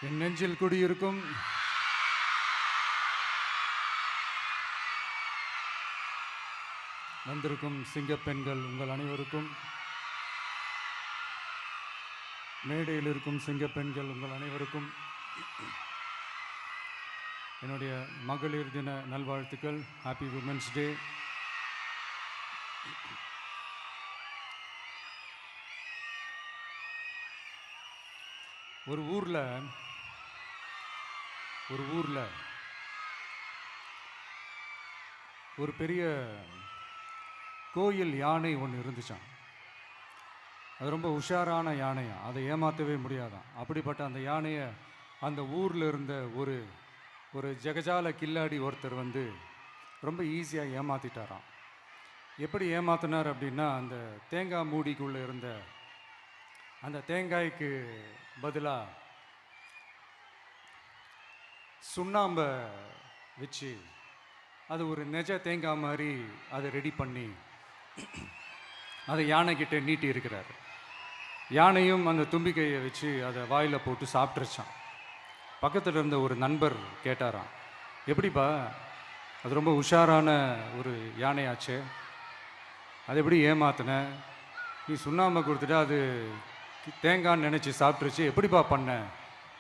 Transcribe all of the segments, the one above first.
என் நெஞ்சில் குடியிருக்கும் வந்திருக்கும் சிங்கப்பெண்கள் உங்கள் அனைவருக்கும், மேடையில் இருக்கும் சிங்கப்பெண்கள் உங்கள் அனைவருக்கும் என்னுடைய மகளிர் தின நல்வாழ்த்துக்கள். Happy women's day. ஒரு ஊரில் ஒரு பெரிய கோயில் யானை ஒன்று இருந்துச்சான். அது ரொம்ப உஷாரான யானையா, அதை ஏமாற்றவே முடியாதான். அப்படிப்பட்ட அந்த யானையை அந்த ஊரில் இருந்த ஒரு ஜெகஜால கில்லாடி ஒருத்தர் வந்து ரொம்ப ஈஸியாக ஏமாற்றிட்டாராம். எப்படி ஏமாத்தினார் அப்படின்னா, அந்த தேங்காய் மூடிக்குள்ளே இருந்த அந்த தேங்காய்க்கு பதிலாக சுண்ணாம்பை வச்சு அது ஒரு நெஜ தேங்காய் மாதிரி அதை ரெடி பண்ணி அதை யானைக்கிட்ட நீட்டி இருக்கிறார். யானையும் அந்த தும்பிக்கையை வச்சு அதை வாயில் போட்டு சாப்பிட்ருச்சான். பக்கத்தில் இருந்த ஒரு நண்பர் கேட்டாராம், எப்படிப்பா, அது ரொம்ப உஷாரான ஒரு யானையாச்சு, அது எப்படி ஏமாத்தின? நீ சுண்ணாம்பை கொடுத்துட்டா அது தேங்காய்ன்னு நினச்சி சாப்பிட்ருச்சு, எப்படிப்பா பண்ண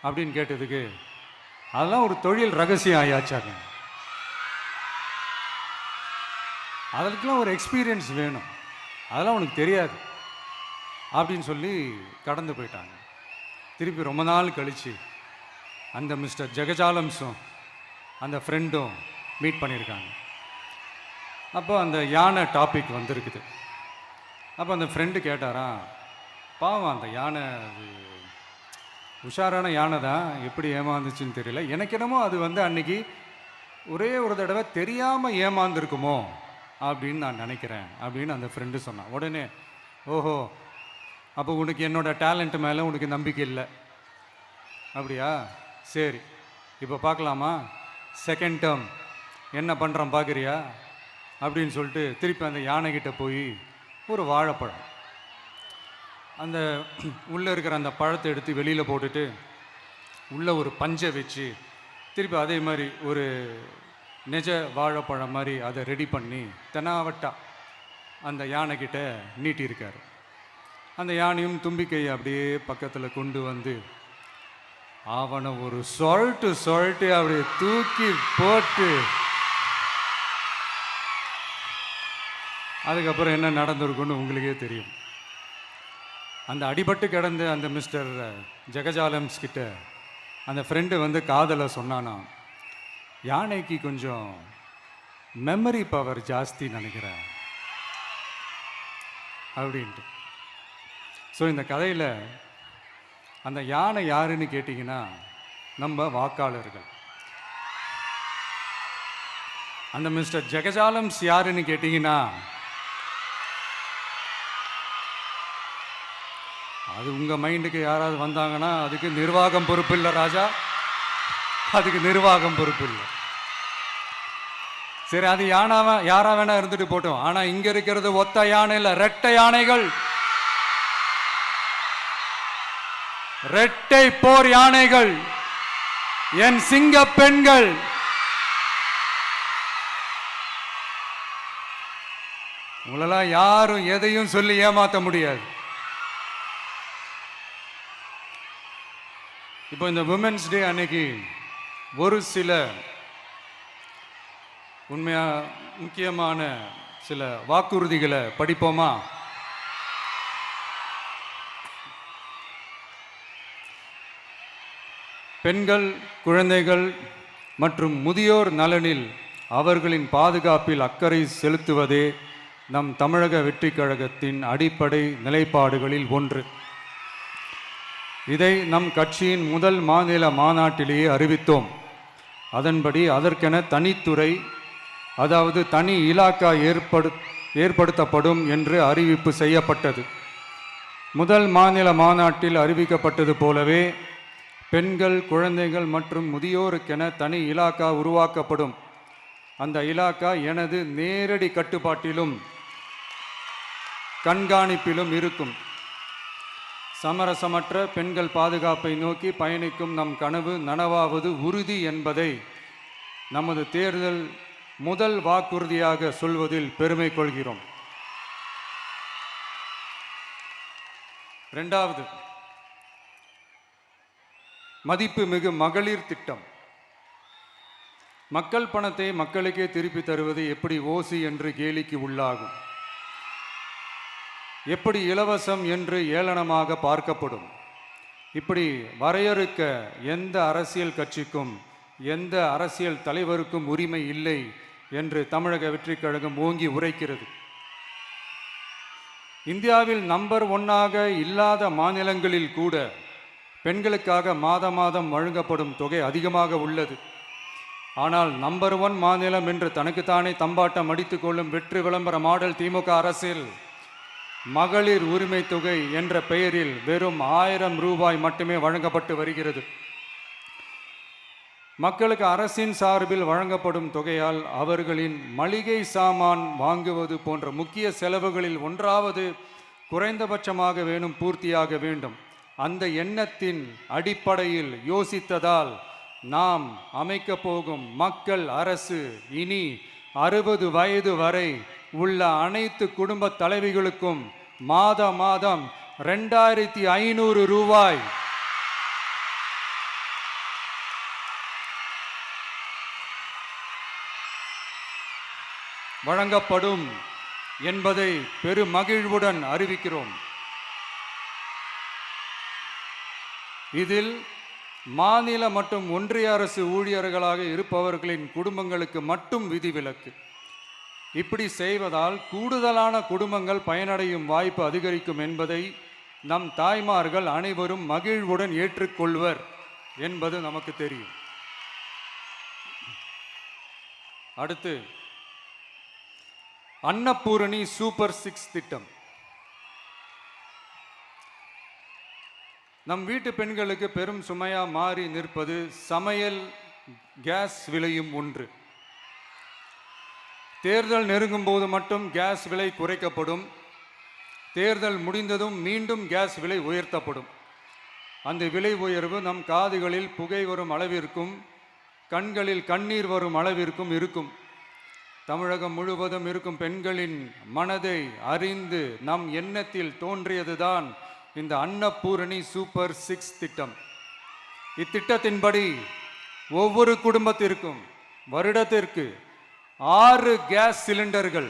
அப்படின்னு கேட்டதுக்கு, அதெல்லாம் ஒரு தொழில் ரகசியம் ஆயாச்சாங்க, அதுக்கெல்லாம் ஒரு எக்ஸ்பீரியன்ஸ் வேணும், அதெல்லாம் உனக்கு தெரியாது அப்படின்னு சொல்லி கடந்து போயிட்டாங்க. திருப்பி ரொம்ப நாள் கழித்து அந்த மிஸ்டர் ஜெகஜாலம்ஸும் அந்த ஃப்ரெண்டும் மீட் பண்ணியிருக்காங்க. அப்போ அந்த யானை டாபிக் வந்திருக்குது. அப்போ அந்த ஃப்ரெண்டு கேட்டாராம், பாவம் அந்த யானை அது உஷாரான யானை தான், எப்படி ஏமாந்துச்சுன்னு தெரியல, எனக்கு என்னமோ அது வந்து அன்னைக்கு ஒரே ஒரு தடவை தெரியாமல் ஏமாந்துருக்குமோ அப்படின்னு நான் நினைக்கிறேன் அப்படின்னு அந்த ஃப்ரெண்டு சொன்னான். உடனே, ஓஹோ, அப்போ உனக்கு என்னோட டேலண்ட் மேலே உனக்கு நம்பிக்கை இல்லை அப்படியா? சரி, இப்போ பார்க்கலாமா, செகண்ட் டேர்ம் என்ன பண்ணுறான் பார்க்குறியா அப்படின்னு சொல்லிட்டு திருப்பி அந்த யானைக்கிட்ட போய் ஒரு வாழைப்பழம், அந்த உள்ளே இருக்கிற அந்த பழத்தை எடுத்து வெளியில் போட்டுட்டு உள்ளே ஒரு பஞ்சை வச்சு திருப்பி அதே மாதிரி ஒரு நெஜ வாழைப்பழம் மாதிரி அதை ரெடி பண்ணி தெனாவட்டா அந்த யானைக்கிட்ட நீட்டியிருக்காரு. அந்த யானையும் தும்பிக்கையை அப்படியே பக்கத்தில் கொண்டு வந்து அவனை ஒரு சொல்லிட்டு அப்படியே தூக்கி போட்டு, அதுக்கப்புறம் என்ன நடந்திருக்குன்னு உங்களுக்கே தெரியும். அந்த அடிபட்டு கிடந்த அந்த மிஸ்டர் ஜெகஜாலம்ஸ் கிட்ட அந்த ஃப்ரெண்டு வந்து காதலை சொன்னானா, யானைக்கு கொஞ்சம் மெமரி பவர் ஜாஸ்தி நினைக்கிறேன் அப்படின்ட்டு. ஸோ இந்த கதையில் அந்த யானை யாருன்னு கேட்டிங்கன்னா, நம்ம வாக்காளர்கள். அந்த மிஸ்டர் ஜெகஜாலம்ஸ் யாருன்னு கேட்டிங்கன்னா, அது உங்கள் மைண்டுக்கு யாராவது வந்தாங்கன்னா அதுக்கு நிர்வாகம் பொறுப்பு இல்லை ராஜா, அதுக்கு நிர்வாகம் பொறுப்பு இல்லை. சரி, அது யாரா வேணா இருந்துட்டு போட்டோம். ஆனால் இங்கே இருக்கிறது ஒத்த யானை இல்லை, ரெட்டை யானைகள், ரெட்டை போர் யானைகள், என் சிங்க பெண்கள். உங்களெல்லாம் யாரும் எதையும் சொல்லி ஏமாற்ற முடியாது. இப்போ இந்த விமென்ஸ் டே அன்னைக்கு ஒரு சில முக்கியமான சில வாக்குறுதிகளை படிப்போமா? பெண்கள், குழந்தைகள் மற்றும் முதியோர் நலனில் அவர்களின் பாதுகாப்பில் அக்கறை செலுத்துவதே நம் தமிழக வெற்றிக் கழகத்தின் அடிப்படை நிலைப்பாடுகளில் ஒன்று. இதை நம் கட்சியின் முதல் மாநில மாநாட்டிலேயே அறிவித்தோம். அதன்படி அதற்கென தனித்துறை, அதாவது தனி இலாக்கா ஏற்படுத்தப்படும் என்று அறிவிப்பு செய்யப்பட்டது. முதல் மாநில மாநாட்டில் அறிவிக்கப்பட்டது போலவே பெண்கள், குழந்தைகள் மற்றும் முதியோருக்கென தனி இலாக்கா உருவாக்கப்படும். அந்த இலாக்கா எனது நேரடி கட்டுப்பாட்டிலும் கண்காணிப்பிலும் இருக்கும். சமரசமற்ற பெண்கள் பாதுகாப்பை நோக்கி பயணிக்கும் நம் கனவு நனவாவது உறுதி என்பதை நமது தேர்தல் முதல் வாக்குறுதியாக சொல்வதில் பெருமை கொள்கிறோம். இரண்டாவது, மதிப்புமிகு மகளிர் திட்டம். மக்கள் பணத்தை மக்களுக்கே திருப்பி தருவது எப்படி ஓசி என்று கேலிக்கு உள்ளாகும், எப்படி இலவசம் என்று ஏளனமாக பார்க்கப்படும். இப்படி வரையறுக்க எந்த அரசியல் கட்சிக்கும் எந்த அரசியல் தலைவருக்கும் உரிமை இல்லை என்று தமிழக வெற்றிக் கழகம் ஓங்கி உரைக்கிறது. இந்தியாவில் நம்பர் 1 இல்லாத மாநிலங்களில் கூட பெண்களுக்காக மாதம் வழங்கப்படும் தொகை அதிகமாக உள்ளது. ஆனால் நம்பர் 1 மாநிலம் என்று தனக்குத்தானே தம்பாட்டம் அடித்துக் கொள்ளும் வெற்றி விளம்பர மாடல் திமுக அரசில் மகளிர் உரிமை தொகை என்ற பெயரில் வெறும் 1000 ரூபாய் மட்டுமே வழங்கப்பட்டு வருகிறது. மக்களுக்கு அரசின் சார்பில் வழங்கப்படும் தொகையால் அவர்களின் மளிகை சாமான் வாங்குவது போன்ற முக்கிய செலவுகளில் ஒன்றாவது குறைந்தபட்சமாக பூர்த்தியாக வேண்டும். அந்த எண்ணத்தின் அடிப்படையில் யோசித்ததால் நாம் அமைக்க போகும் மக்கள் அரசு இனி 60 வயது வரை உள்ள அனைத்து குடும்ப தலைவிகளுக்கும் மாதம் 2500 ரூபாய் வழங்கப்படும் என்பதை பெருமகிழ்வுடன் அறிவிக்கிறோம். இதில் மாநில மற்றும் ஒன்றிய அரசு ஊழியர்களாக இருப்பவர்களின் குடும்பங்களுக்கு மட்டும் விதிவிலக்கு. இப்படி செய்வதால் கூடுதலான குடும்பங்கள் பயனடையும் வாய்ப்பு அதிகரிக்கும் என்பதை நம் தாய்மார்கள் அனைவரும் மகிழ்வுடன் ஏற்றுக்கொள்வர் என்பது நமக்கு தெரியும். அடுத்து, அன்னபூரணி சூப்பர் 6 திட்டம். நம் வீட்டு பெண்களுக்கு பெரும் சுமையா மாறி நிற்பது சமையல் கேஸ் விலையும் ஒன்று. தேர்தல் நெருங்கும் போது மட்டும் கேஸ் விலை குறைக்கப்படும், தேர்தல் முடிந்ததும் மீண்டும் கேஸ் விலை உயர்த்தப்படும். அந்த விலை உயர்வு நம் காதுகளில் புகை வரும் அளவிற்கும் கண்களில் கண்ணீர் வரும் அளவிற்கும் இருக்கும். தமிழகம் முழுவதும் இருக்கும் பெண்களின் மனதை அறிந்து நம் எண்ணத்தில் தோன்றியதுதான் இந்த அன்னபூரணி சூப்பர் 6 திட்டம். இத்திட்டத்தின்படி ஒவ்வொரு குடும்பத்திற்கும் வருடத்திற்கு 6 கேஸ் சிலிண்டர்கள்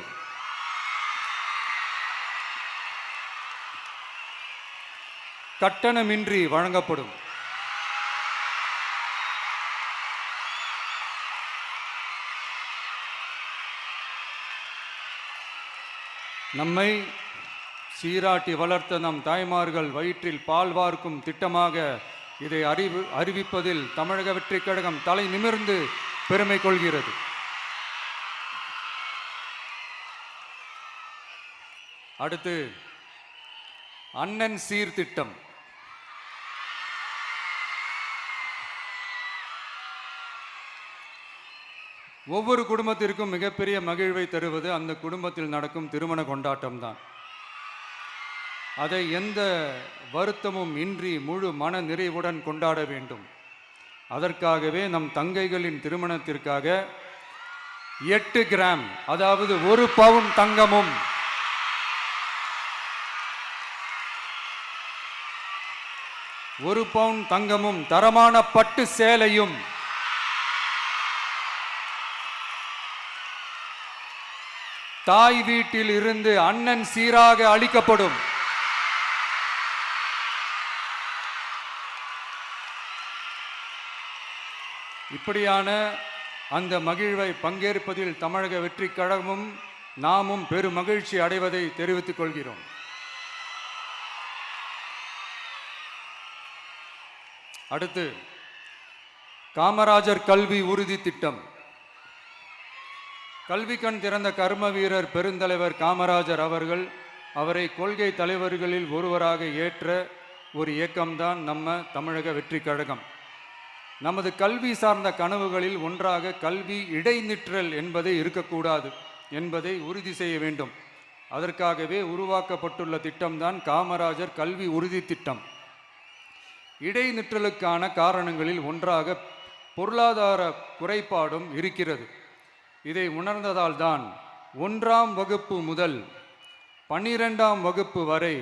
கட்டணமின்றி வழங்கப்படும். நம்மை சீராட்டி வளர்த்த நம் தாய்மார்கள் வயிற்றில் பால் வார்க்கும் திட்டமாக இதை அறிவிப்பதில் தமிழக வெற்றிக் கழகம் தலை நிமிர்ந்து பெருமை கொள்கிறது. அடுத்து, அண்ணன் சீர்திட்டம். ஒவ்வொரு குடும்பத்திற்கும் மிகப்பெரிய மகிழ்வை தருவது அந்த குடும்பத்தில் நடக்கும் திருமண கொண்டாட்டம் தான். அதை எந்த வருத்தமும் இன்றி முழு மன நிறைவுடன் கொண்டாட வேண்டும். அதற்காகவே நம் தங்கைகளின் திருமணத்திற்காக 8 கிராம், அதாவது 1 பவுன் தங்கமும் 1 பவுன் தங்கமும் தரமான பட்டு சேலையும் தாய் வீட்டில் இருந்து அண்ணன் சீராக அளிக்கப்படும். இப்படியான அந்த மகிழ்வை பங்கேற்பதில் தமிழக வெற்றிக் கழகமும் நாமும் பெரும் மகிழ்ச்சி அடைவதை தெரிவித்துக் கொள்கிறோம். அடுத்து, காமராஜர் கல்வி உறுதி திட்டம். கல்வி கண் திறந்த கர்ம வீரர் பெருந்தலைவர் காமராஜர் அவரை கொள்கை தலைவர்களில் ஒருவராக ஏற்ற ஒரு இயக்கம்தான் நம்ம தமிழக வெற்றிக் கழகம். நமது கல்வி சார்ந்த கனவுகளில் ஒன்றாக கல்வி இடைநிற்றல் என்பதை இருக்கக்கூடாது என்பதை உறுதி செய்ய வேண்டும். அதற்காகவே உருவாக்கப்பட்டுள்ள திட்டம்தான் காமராஜர் கல்வி உறுதி திட்டம். இடைநிற்றலுக்கான காரணங்களில் ஒன்றாக பொருளாதார குறைபாடும் இருக்கிறது. இதை உணர்ந்ததால் தான் 1ஆம் வகுப்பு முதல் 12ஆம் வகுப்பு வரை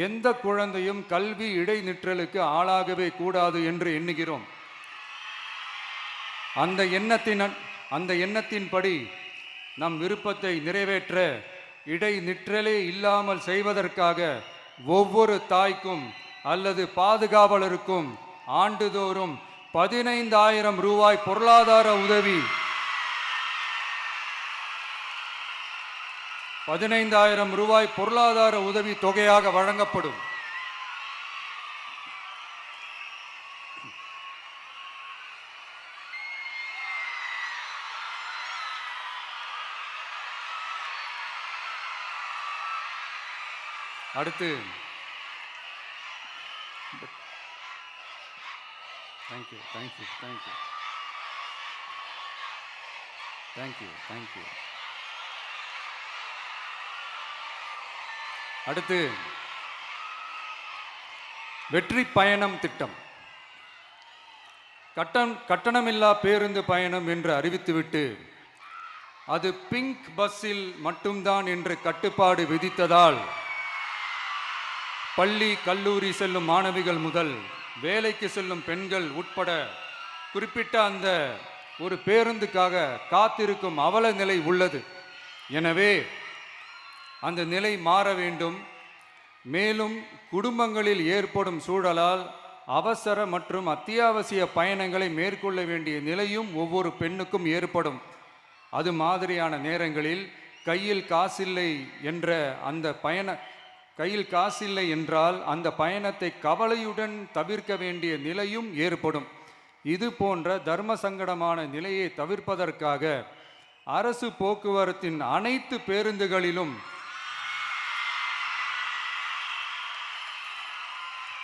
எந்த குழந்தையும் கல்வி இடைநிற்றலுக்கு ஆளாகவே கூடாது என்று எண்ணுகிறோம். அந்த எண்ணத்தின்படி நம் விருப்பத்தை நிறைவேற்ற இடைநிற்றலே இல்லாமல் செய்வதற்காக ஒவ்வொரு தாய்க்கும் அல்லது பாதுகாவலருக்கும் ஆண்டுதோறும் 15,000 ரூபாய் பொருளாதார உதவி 15,000 ரூபாய் பொருளாதார உதவி தொகையாக வழங்கப்படும். அடுத்து thank you thank you thank you thank you thank you அடுத்து வெற்றி பயணம் திட்டம். கட்டணமில்லா பேருந்து பயணம் என்று அறிவித்துவிட்டு அது பிங்க் பஸ்ஸில் மட்டும்தான் என்று கட்டுப்பாடு விதித்ததால் பள்ளி கல்லூரி செல்லும் மாணவிகள் முதல் வேலைக்கு செல்லும் பெண்கள் உட்பட குறிப்பிட்ட அந்த ஒரு பேருந்துக்காக காத்திருக்கும் அவல நிலை உள்ளது. எனவே அந்த நிலை மாற வேண்டும். மேலும் குடும்பங்களில் ஏற்படும் சூழலால் அவசர மற்றும் அத்தியாவசிய பயணங்களை மேற்கொள்ள வேண்டிய நிலையும் ஒவ்வொரு பெண்ணுக்கும் ஏற்படும். அது மாதிரியான நேரங்களில் கையில் காசில்லை என்றால் அந்த பயணத்தை கவலையுடன் தவிர்க்க வேண்டிய நிலையும் ஏற்படும். இது போன்ற தர்ம சங்கடமான நிலையை தவிர்ப்பதற்காக அரசு போக்குவரத்தின் அனைத்து பேருந்துகளிலும்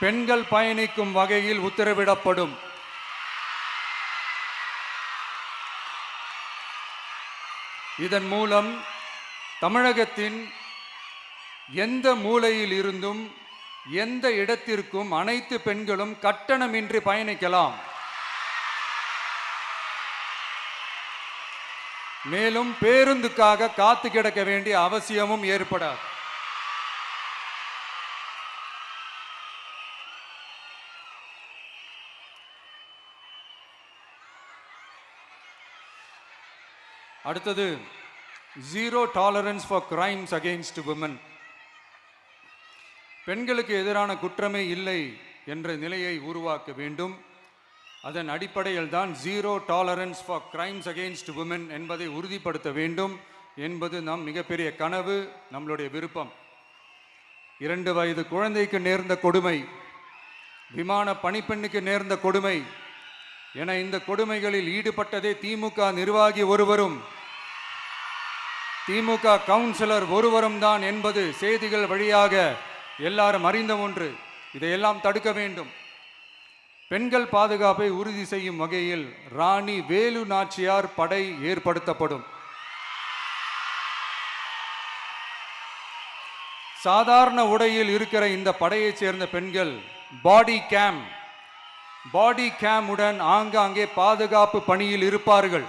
பெண்கள் பயணிக்கும் வகையில் உத்தரவிடப்படும். இதன் மூலம் தமிழகத்தின் எந்த மூலையில் இருந்தும் எந்த இடத்திற்கும் அனைத்து பெண்களும் கட்டணமின்றி பயணிக்கலாம். மேலும் பேருந்துக்காக காத்து கிடக்க வேண்டிய அவசியமும் ஏற்படாது. அடுத்தது zero tolerance for crimes against women. பெண்களுக்கு எதிரான குற்றமே இல்லை என்ற நிலையை உருவாக்க வேண்டும். அதன் அடிப்படையில் தான் zero tolerance for crimes against women என்பதை உறுதிப்படுத்த வேண்டும் என்பது நம் மிகப்பெரிய கனவு, நம்மளுடைய விருப்பம். 2 வயது குழந்தைக்கு நேர்ந்த கொடுமை, விமான பணிப்பெண்ணுக்கு நேர்ந்த கொடுமை என இந்த கொடுமைகளில் ஈடுபட்டதே திமுக நிர்வாகி ஒருவரும் திமுக கவுன்சிலர் ஒருவரும் தான் என்பது செய்திகள் வழியாக எல்லாரும் அறிந்த ஒன்று. இதையெல்லாம் தடுக்க வேண்டும். பெண்கள் பாதுகாப்பை உறுதி செய்யும் வகையில் ராணி வேலு நாச்சியார் படை ஏற்படுத்தப்படும். சாதாரண உடையில் இருக்கிற இந்த படையைச் சேர்ந்த பெண்கள் பாடி கேம் உடன் ஆங்காங்கே பாதுகாப்பு பணியில் இருப்பார்கள்.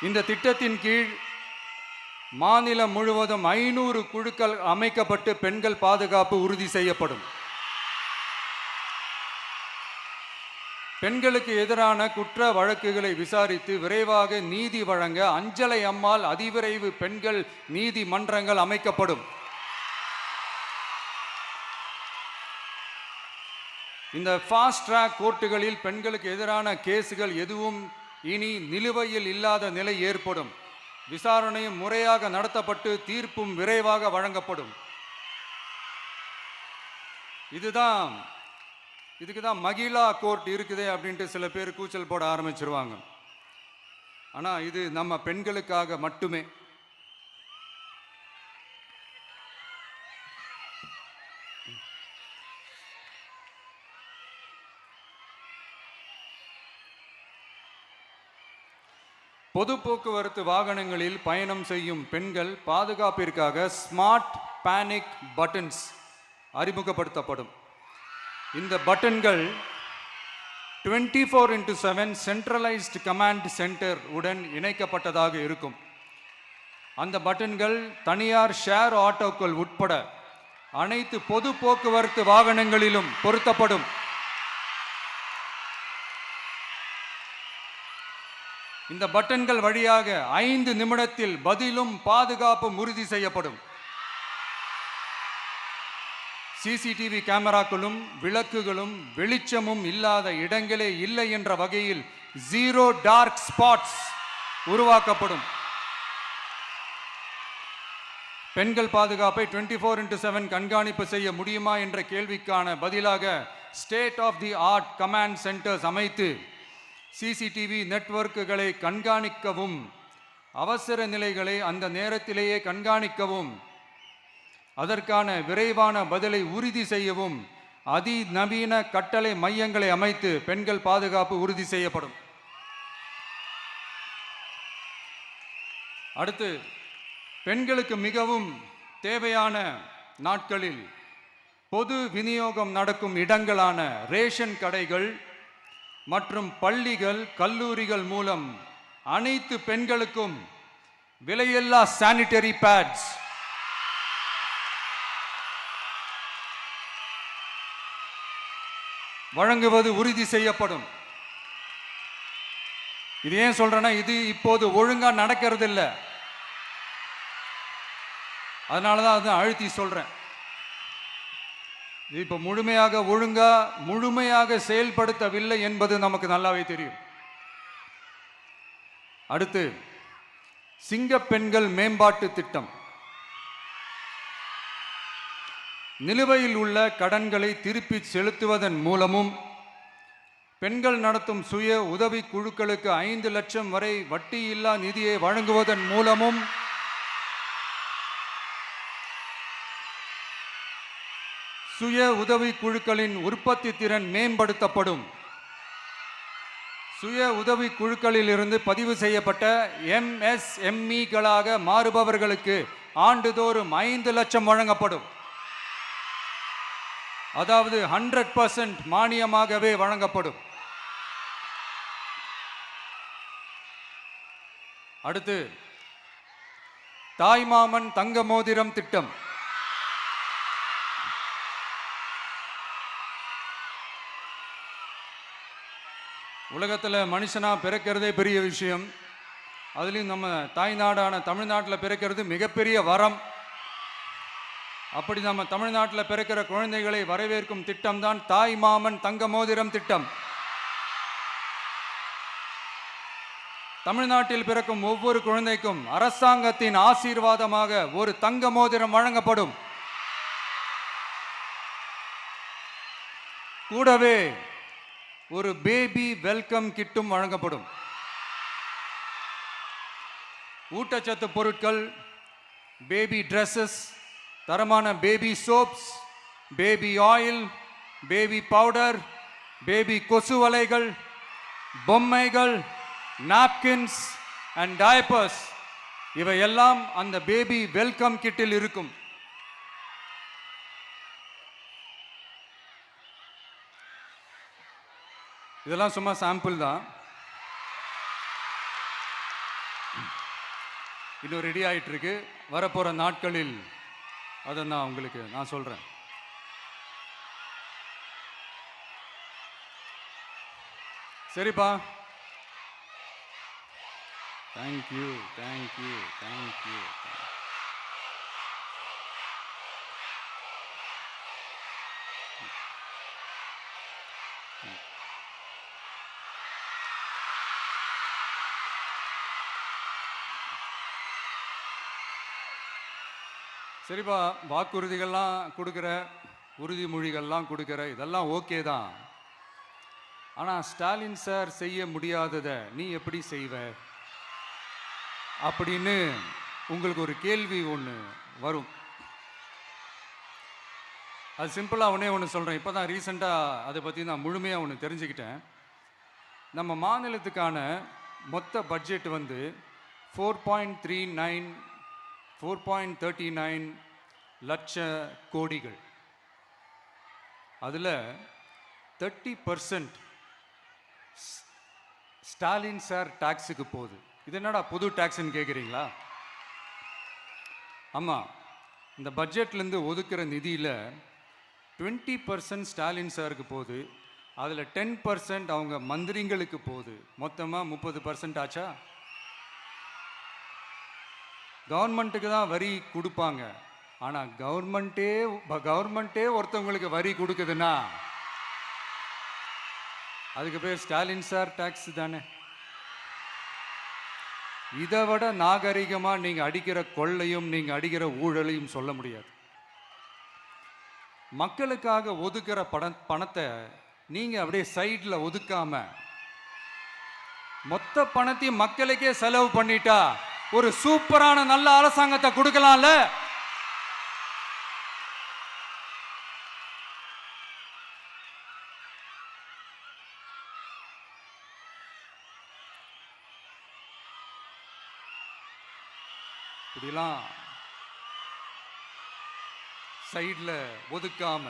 இந்த திட்டத்தின் கீழ் மாநிலம் முழுவதும் 500 குழுக்கள் அமைக்கப்பட்டு பெண்கள் பாதுகாப்பு உறுதி செய்யப்படும். பெண்களுக்கு எதிரான குற்ற வழக்குகளை விசாரித்து விரைவாக நீதி வழங்க அஞ்சலை அம்மாள் அதிவிரைவு பெண்கள் நீதிமன்றங்கள் அமைக்கப்படும். இந்த ஃபாஸ்ட் ட்ராக் கோர்ட்டுகளில் பெண்களுக்கு எதிரான கேஸுகள் எதுவும் இனி நிலுவையில் இல்லாத நிலை ஏற்படும். விசாரணையும் முறையாக நடத்தப்பட்டு தீர்ப்பும் விரைவாக வழங்கப்படும். இதுக்கு தான் மகிழா கோர்ட் இருக்குதே அப்படின்ட்டு சில பேர் கூச்சல் போட ஆரம்பிச்சிருவாங்க. ஆனால் இது நம்ம பெண்களுக்காக மட்டுமே. பொது போக்குவரத்து வாகனங்களில் பயணம் செய்யும் பெண்கள் பாதுகாப்பிற்காக ஸ்மார்ட் பேனிக் பட்டன்ஸ் அறிமுகப்படுத்தப்படும். இந்த பட்டன்கள் 24/7 சென்ட்ரலைஸ்டு கமாண்ட் சென்டர் உடன் இணைக்கப்பட்டதாக இருக்கும். அந்த பட்டன்கள் தனியார் ஷேர் ஆட்டோக்கள் உட்பட அனைத்து பொது போக்குவரத்து வாகனங்களிலும் பொருத்தப்படும். இந்த பட்டன்கள் வழியாக 5 நிமிடத்தில் பதிலும் பாதுகாப்பும் உறுதி செய்யப்படும். சிசிடிவி கேமராக்களும் விளக்குகளும் வெளிச்சமும் இல்லாத இடங்களே இல்லை என்ற வகையில் 0 டார்க் ஸ்பாட்ஸ் உருவாக்கப்படும். பெண்கள் பாதுகாப்பை 24/7 கண்காணிப்பு செய்ய முடியுமா என்ற கேள்விக்கான பதிலாக state of the art command centres அமைத்து சிசிடிவி நெட்வொர்க்குகளை கண்காணிக்கவும் அவசர நிலைகளை அந்த நேரத்திலேயே கண்காணிக்கவும் அதற்கான விரைவான பதிலை உறுதி செய்யவும் அதிநவீன கட்டளை மையங்களை அமைத்து பெண்கள் பாதுகாப்பு உறுதி செய்யப்படும். அடுத்து, பெண்களுக்கு மிகவும் தேவையான நாட்களில் பொது விநியோகம் நடக்கும் இடங்களான ரேஷன் கடைகள் மற்றும் பள்ளிகள் கல்லூரிகள் மூலம் அனைத்து பெண்களுக்கும் விலையில்லா சானிட்டரி பேட்ஸ் வழங்குவது உறுதி செய்யப்படும். இது ஏன் சொல்றேன்னா, இது இப்போது ஒழுங்கா நடக்கிறது இல்லை, அதனாலதான் அதை அழுத்தி சொல்றேன். இது இப்ப முழுமையாக செயல்படுத்தவில்லை என்பது நமக்கு நல்லாவே தெரியும். அடுத்து, சிங்க பெண்கள் மேம்பாட்டு திட்டம். நிலுவையில் உள்ள கடன்களை திருப்பி செலுத்துவதன் மூலமும் பெண்கள் நடத்தும் சுய உதவி குழுக்களுக்கு 5 லட்சம் வரை வட்டியில்லா நிதியை வழங்குவதன் மூலமும் சுய உதவி குழுக்களின் உற்பத்தி திறன் மேம்படுத்தப்படும். சுய உதவி குழுக்களில் இருந்து பதிவு செய்யப்பட்ட MSMEகளாக மாறுபவர்களுக்கு ஆண்டுதோறும் 5 லட்சம் வழங்கப்படும். அதாவது 100% மானியமாகவே வழங்கப்படும். அடுத்து, தாய்மாமன் தங்க மோதிரம் திட்டம். உலகத்தில் மனுஷனா பிறக்கிறதே பெரிய விஷயம். அதுலேயும் நம்ம தாய்நாடான தமிழ்நாட்டில் பிறக்கிறது மிகப்பெரிய வரம். அப்படி நம்ம தமிழ்நாட்டில் பிறக்கிற குழந்தைகளை வரவேற்கும் திட்டம் தான் தாய்மாமன் தங்க மோதிரம் திட்டம். தமிழ்நாட்டில் பிறக்கும் ஒவ்வொரு குழந்தைக்கும் அரசாங்கத்தின் ஆசீர்வாதமாக ஒரு தங்க மோதிரம் வழங்கப்படும். கூடவே ஒரு பேபி வெல்கம் கிட்டும் வழங்கப்படும். ஊட்டச்சத்து பொருட்கள், பேபி ட்ரெஸ்ஸஸ், தரமான baby soaps, baby oil, baby powder, baby கொசு வலைகள், பொம்மைகள், நாப்கின்ஸ் அண்ட் டயப்பர்ஸ் இவையெல்லாம் அந்த பேபி வெல்கம் கிட்டில் இருக்கும். இதெல்லாம் சும்மா சாம்பிள் தான். இன்னும் ரெடி ஆயிட்டு இருக்கு. வரப்போற நாட்களில் அதை நான் சொல்றேன். சரிப்பா, தேங்க்யூ. சரிப்பா, வாக்குறுதிகள்லாம் கொடுக்குற, உறுதிமொழிகள்லாம் கொடுக்குற, இதெல்லாம் ஓகே தான். ஆனால் ஸ்டாலின் சார் செய்ய முடியாததை நீ எப்படி செய்வ அப்படின்னு உங்களுக்கு ஒரு கேள்வி ஒன்று வரும். அது சிம்பிளாக ஒன்று சொல்கிறேன். இப்போ தான் ரீசெண்டாக அதை பற்றி நான் முழுமையாக ஒன்று தெரிஞ்சுக்கிட்டேன். நம்ம மாநிலத்துக்கான மொத்த பட்ஜெட் வந்து 4.39 லட்ச கோடிகள். அதில் 30% ஸ்டாலின் சார் டாக்ஸுக்கு போகுது. இது என்னடா புது டாக்ஸ்ன்னு கேட்குறீங்களா? ஆமாம், இந்த பட்ஜெட்லேருந்து ஒதுக்குற நிதியில் 20% ஸ்டாலின் சாருக்கு போகுது. அதில் 10% அவங்க மந்திரிங்களுக்கு போகுது. மொத்தமாக 30% ஆச்சா? கவர்மெண்ட்டுக்கு தான் வரி கொடுப்பாங்க. ஆனால் கவர்மெண்ட்டே ஒருத்தவங்களுக்கு வரி கொடுக்குதுன்னா அதுக்கு பேர் ஸ்டாலின் சார் டாக்ஸ் தானே. இதை விட நாகரிகமாக நீங்கள் அடிக்கிற கொள்ளையும் நீங்கள் அடிக்கிற ஊழலையும் சொல்ல முடியாது. மக்களுக்காக ஒதுக்குற பணத்தை நீங்கள் அப்படியே சைடில் ஒதுக்காம மொத்த பணத்தையும் மக்களுக்கே செலவு பண்ணிட்டா ஒரு சூப்பரான நல்ல அரசாங்கத்தை கொடுக்கலாம்ல. இப்படிலாம் சைடில் ஒதுக்காம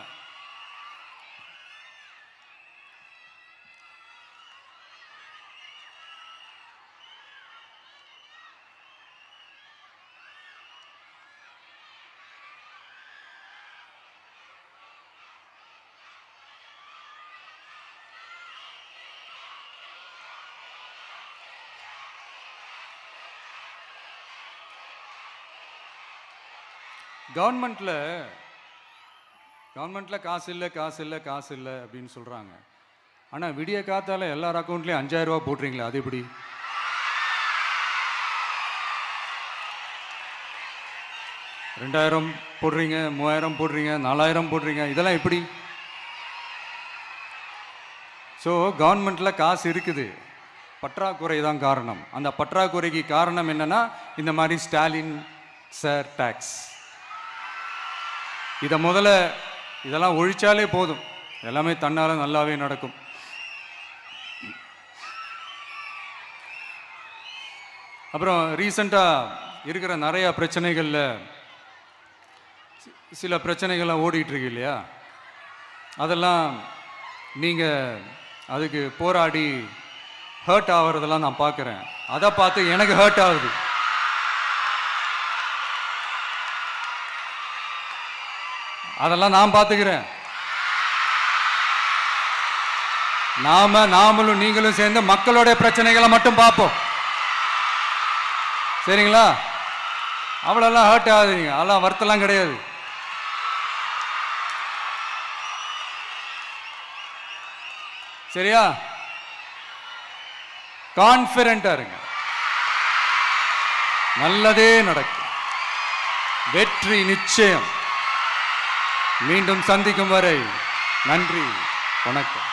கவர்மெண்ட்ல காசு இல்லை அப்படின்னு சொல்றாங்க. ஆனா விடிய காத்தால எல்லார் அக்கௌண்ட்லயும் 5000 ரூபாய் போட்டுறீங்களா? அது எப்படி? $2000 போடுறீங்க, 3000 போடுறீங்க, 4000 போடுறீங்க, இதெல்லாம் எப்படி? ஸோ கவர்மெண்ட்ல காசு இருக்குது, பற்றாக்குறை தான் காரணம். அந்த பற்றாக்குறைக்கு காரணம் என்னன்னா இந்த மாதிரி ஸ்டாலின் சார் டாக்ஸ். இதை முதல்ல இதெல்லாம் ஒழிச்சாலே போதும், எல்லாமே தன்னால நல்லாவே நடக்கும். அப்புறம் ரீசண்டாக இருக்கிற நிறைய பிரச்சனைகளில் சில பிரச்சனைகள்லாம் ஓடிட்டு இருக்கு இல்லையா? அதெல்லாம் நீங்கள் அதுக்கு போராடி ஹர்ட் ஆகிறதெல்லாம் நான் பார்க்குறேன். அதை பார்த்து எனக்கு ஹர்ட் ஆகுது. அதெல்லாம் நான் பார்த்துக்கிறேன். நாமளும் நீங்களும் சேர்ந்து மக்களுடைய பிரச்சனைகளை மட்டும் பார்ப்போம், சரிங்களா? அவ்வளோலாம் ஹர்ட் ஆகுதுங்க, அதெல்லாம் வருத்தலாம் கிடையாது. சரியா? கான்ஃபிடென்ட்டா இருங்க, நல்லதே நடக்கும், வெற்றி நிச்சயம். மீண்டும் சந்திக்கும் வரை நன்றி, வணக்கம்.